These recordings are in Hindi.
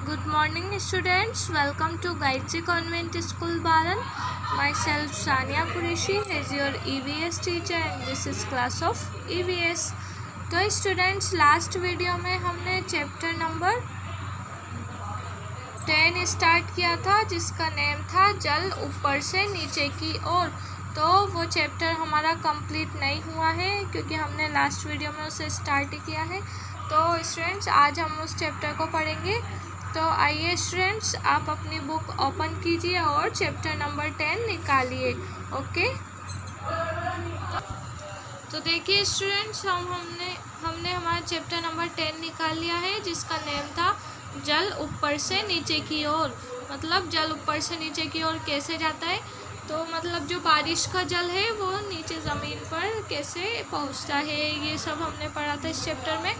Good morning students, welcome to Gayatri Convent School Baran. Myself Sania Qureshi is your EVS teacher and this is class of EVS. तो स्टूडेंट्स लास्ट वीडियो में हमने चैप्टर नंबर 10 स्टार्ट किया था जिसका नेम था जल ऊपर से नीचे की ओर। तो वो चैप्टर हमारा कंप्लीट नहीं हुआ है क्योंकि हमने लास्ट वीडियो में उसे स्टार्ट किया है। तो स्टूडेंट्स आज हम उस चैप्टर को पढ़ेंगे। तो आइए स्टूडेंट्स आप अपनी बुक ओपन कीजिए और चैप्टर नंबर 10 निकालिए। ओके, तो देखिए स्टूडेंट्स हमने हमारा चैप्टर नंबर 10 निकाल लिया है जिसका नेम था जल ऊपर से नीचे की ओर। मतलब जल ऊपर से नीचे की ओर कैसे जाता है, तो मतलब जो बारिश का जल है वो नीचे ज़मीन पर कैसे पहुंचता है, ये सब हमने पढ़ा था इस चैप्टर में।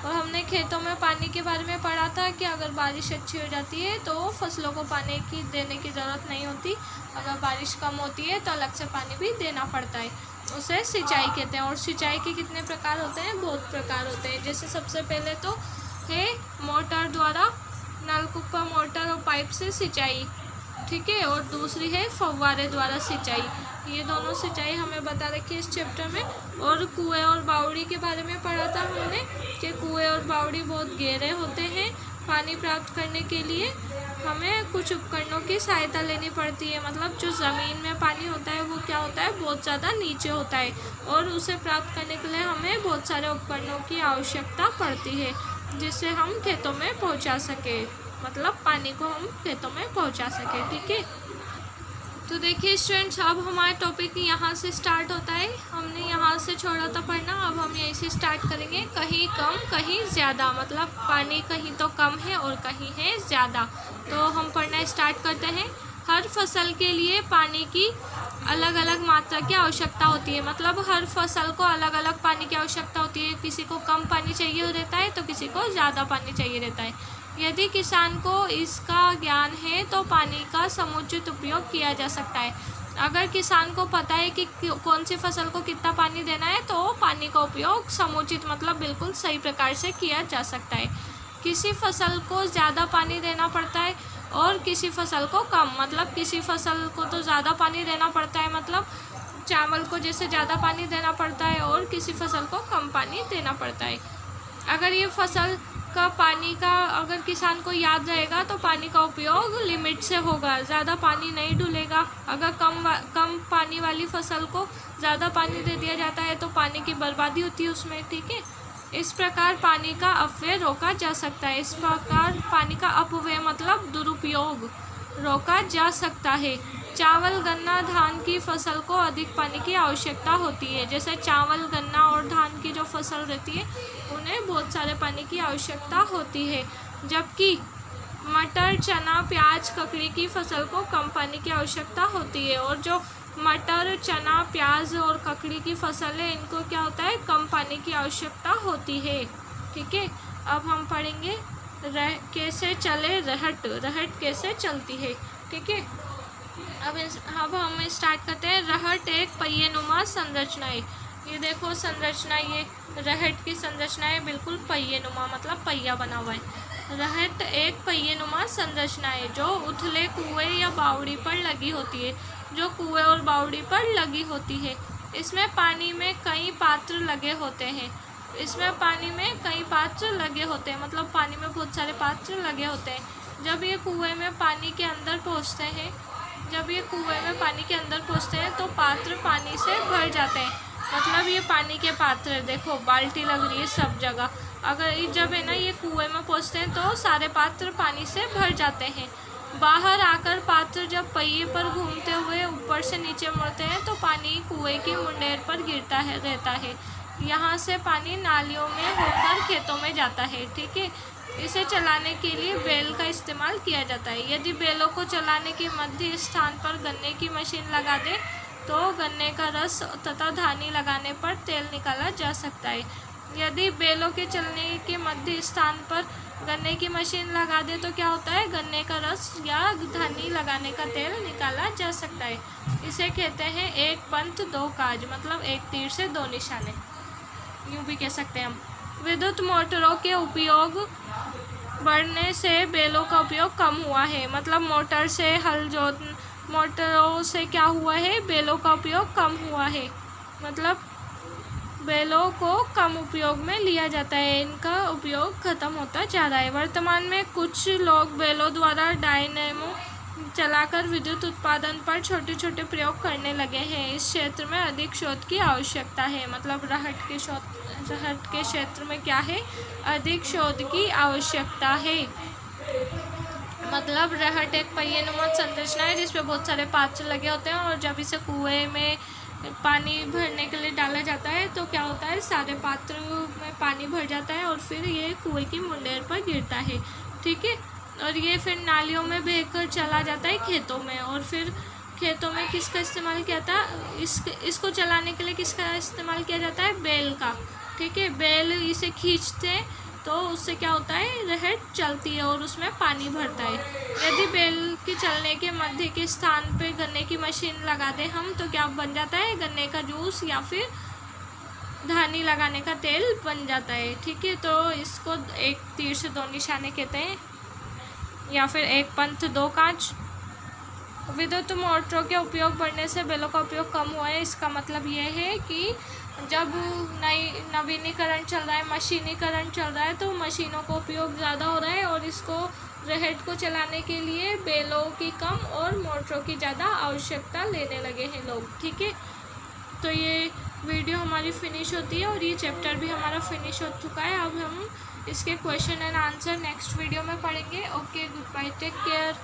और हमने खेतों में पानी के बारे में पढ़ा था कि अगर बारिश अच्छी हो जाती है तो फसलों को पानी की देने की ज़रूरत नहीं होती, अगर बारिश कम होती है तो अलग से पानी भी देना पड़ता है, उसे सिंचाई कहते हैं। और सिंचाई के कितने प्रकार होते हैं, बहुत प्रकार होते हैं। जैसे सबसे पहले तो है मोटर द्वारा, नलकूप मोटर और पाइप से सिंचाई, ठीक है। और दूसरी है फव्वारे द्वारा सिंचाई। ये दोनों सिंचाई हमें बता रखी है इस चैप्टर में। और कुएं और बावड़ी के बारे में पढ़ा था हमने कि कुएं और बावड़ी बहुत गहरे होते हैं। पानी प्राप्त करने के लिए हमें कुछ उपकरणों की सहायता लेनी पड़ती है। मतलब जो ज़मीन में पानी होता है वो क्या होता है, बहुत ज़्यादा नीचे होता है और उसे प्राप्त करने के लिए हमें बहुत सारे उपकरणों की आवश्यकता पड़ती है जिससे हम खेतों में पहुंचा सके, मतलब पानी को हम खेतों में पहुंचा सके, ठीक है। तो देखिए स्टूडेंट्स अब हमारा टॉपिक यहाँ से स्टार्ट होता है। हमने यहाँ से छोड़ा था पढ़ना, अब हम यहीं से स्टार्ट करेंगे। कहीं कम कहीं ज़्यादा, मतलब पानी कहीं तो कम है और कहीं है ज़्यादा। तो हम पढ़ना स्टार्ट करते हैं। हर फसल के लिए पानी की अलग अलग मात्रा की आवश्यकता होती है। मतलब हर फसल को अलग अलग पानी की आवश्यकता होती है। किसी को कम पानी चाहिए रहता है तो किसी को ज़्यादा पानी चाहिए रहता है। यदि किसान को इसका ज्ञान है तो पानी का समुचित उपयोग किया जा सकता है। अगर किसान को पता है कि कौन सी फसल को कितना पानी देना है तो पानी का उपयोग समुचित मतलब बिल्कुल सही प्रकार से किया जा सकता है। किसी फसल को ज़्यादा पानी देना पड़ता है और किसी फसल को कम। मतलब किसी फसल को तो ज़्यादा पानी देना पड़ता है, मतलब चावल को जैसे ज़्यादा पानी देना पड़ता है, और किसी फसल को कम पानी देना पड़ता है। अगर ये फसल का पानी का अगर किसान को याद रहेगा तो पानी का उपयोग लिमिट से होगा, ज़्यादा पानी नहीं डुलेगा। अगर कम पानी वाली फसल को ज़्यादा पानी दे दिया जाता है तो पानी की बर्बादी होती है उसमें, ठीक है। इस प्रकार पानी का अपव्यय रोका जा सकता है। इस प्रकार पानी का अपव्यय मतलब दुरुपयोग रोका जा सकता है। चावल, गन्ना, धान की फसल को अधिक पानी की आवश्यकता होती है। जैसे चावल, गन्ना और धान की जो फसल रहती है उन्हें बहुत सारे पानी की आवश्यकता होती है, जबकि मटर, चना, प्याज, ककड़ी की फसल को कम पानी की आवश्यकता होती है। और जो मटर, चना, प्याज और ककड़ी की फसल है इनको क्या होता है, कम पानी की आवश्यकता होती है, ठीक है। अब हम पढ़ेंगे कैसे चले रहट कैसे चलती है, ठीक है। अब हम स्टार्ट करते हैं। रहट एक पहिए नुमा संरचना है। ये देखो संरचना, ये रहट की संरचना है बिल्कुल पहिए नुमा, मतलब पहिया बना हुआ है। रहट एक पहिए नुमा संरचना है जो उथले कुएं या बावड़ी पर लगी होती है, जो कुएं और बावड़ी पर लगी होती है। इसमें पानी में कई पात्र लगे होते हैं। मतलब पानी में बहुत सारे पात्र लगे होते हैं। जब ये कुएं में पानी के अंदर पहुँचते हैं तो पात्र पानी से भर जाते हैं। मतलब ये पानी के पात्र, देखो बाल्टी लग रही है सब जगह। अगर जब है ना ये कुएं में पहुँचते हैं तो सारे पात्र पानी से भर जाते हैं। बाहर आकर पात्र जब पहिए पर घूमते हुए ऊपर से नीचे मुड़ते हैं तो पानी कुएं की मुंडेर पर गिरता रहता है। यहाँ से पानी नालियों में होकर खेतों में जाता है, ठीक है। इसे चलाने के लिए बैल का इस्तेमाल किया जाता है। यदि बैलों को चलाने के मध्य स्थान पर गन्ने की मशीन लगा दे तो गन्ने का रस तथा धानी लगाने पर तेल निकाला जा सकता है। यदि बैलों के चलने के मध्य स्थान पर गन्ने की मशीन लगा दे तो क्या होता है, गन्ने का रस या धानी लगाने का तेल निकाला जा सकता है। इसे कहते हैं एक पंथ दो काज, मतलब एक तीर से दो निशाने, यूँ भी कह सकते हैं हम। विद्युत मोटरों के उपयोग बढ़ने से बैलों का उपयोग कम हुआ है। मतलब मोटरों से क्या हुआ है, बैलों का उपयोग कम हुआ है। मतलब बैलों को कम उपयोग में लिया जाता है, इनका उपयोग खत्म होता जा रहा है। वर्तमान में कुछ लोग बैलों द्वारा डायनेमो चलाकर विद्युत उत्पादन पर छोटे छोटे प्रयोग करने लगे हैं। इस क्षेत्र में अधिक शोध की आवश्यकता है। मतलब रहट के क्षेत्र में क्या है, अधिक शोध की आवश्यकता है। मतलब रहट एक पहिएनुमा संरचना है जिसमें बहुत सारे पात्र लगे होते हैं, और जब इसे कुएं में पानी भरने के लिए डाला जाता है तो क्या होता है, सारे पात्र में पानी भर जाता है और फिर ये कुएं की मुंडेर पर गिरता है। ठीक है, और ये फिर नालियों में बहकर चला जाता है खेतों में। और फिर खेतों में किसका इस्तेमाल किया था, इसको चलाने के लिए किसका इस्तेमाल किया जाता है, बैल का। ठीक है, बैल इसे खींचते हैं तो उससे क्या होता है, रहट चलती है और उसमें पानी भरता है। यदि बैल के चलने के मध्य के स्थान पे गन्ने की मशीन लगा दें हम, तो क्या बन जाता है, गन्ने का जूस या फिर धानी लगाने का तेल बन जाता है। ठीक है, तो इसको एक तीर से दो निशाने कहते हैं, या फिर एक पंथ दो काज। विद्युत मोटरों के उपयोग बढ़ने से बैलों का उपयोग कम हुआ है। इसका मतलब ये है कि जब नवीनीकरण चल रहा है, मशीनीकरण चल रहा है, तो मशीनों का उपयोग ज़्यादा हो रहा है और इसको रहट को चलाने के लिए बैलों की कम और मोटरों की ज़्यादा आवश्यकता लेने लगे हैं लोग। ठीक है, तो ये वीडियो हमारी फिनिश होती है और ये चैप्टर भी हमारा फिनिश हो चुका है। अब हम इसके question and answer next video में पढ़ेंगे। Okay, good bye, take care.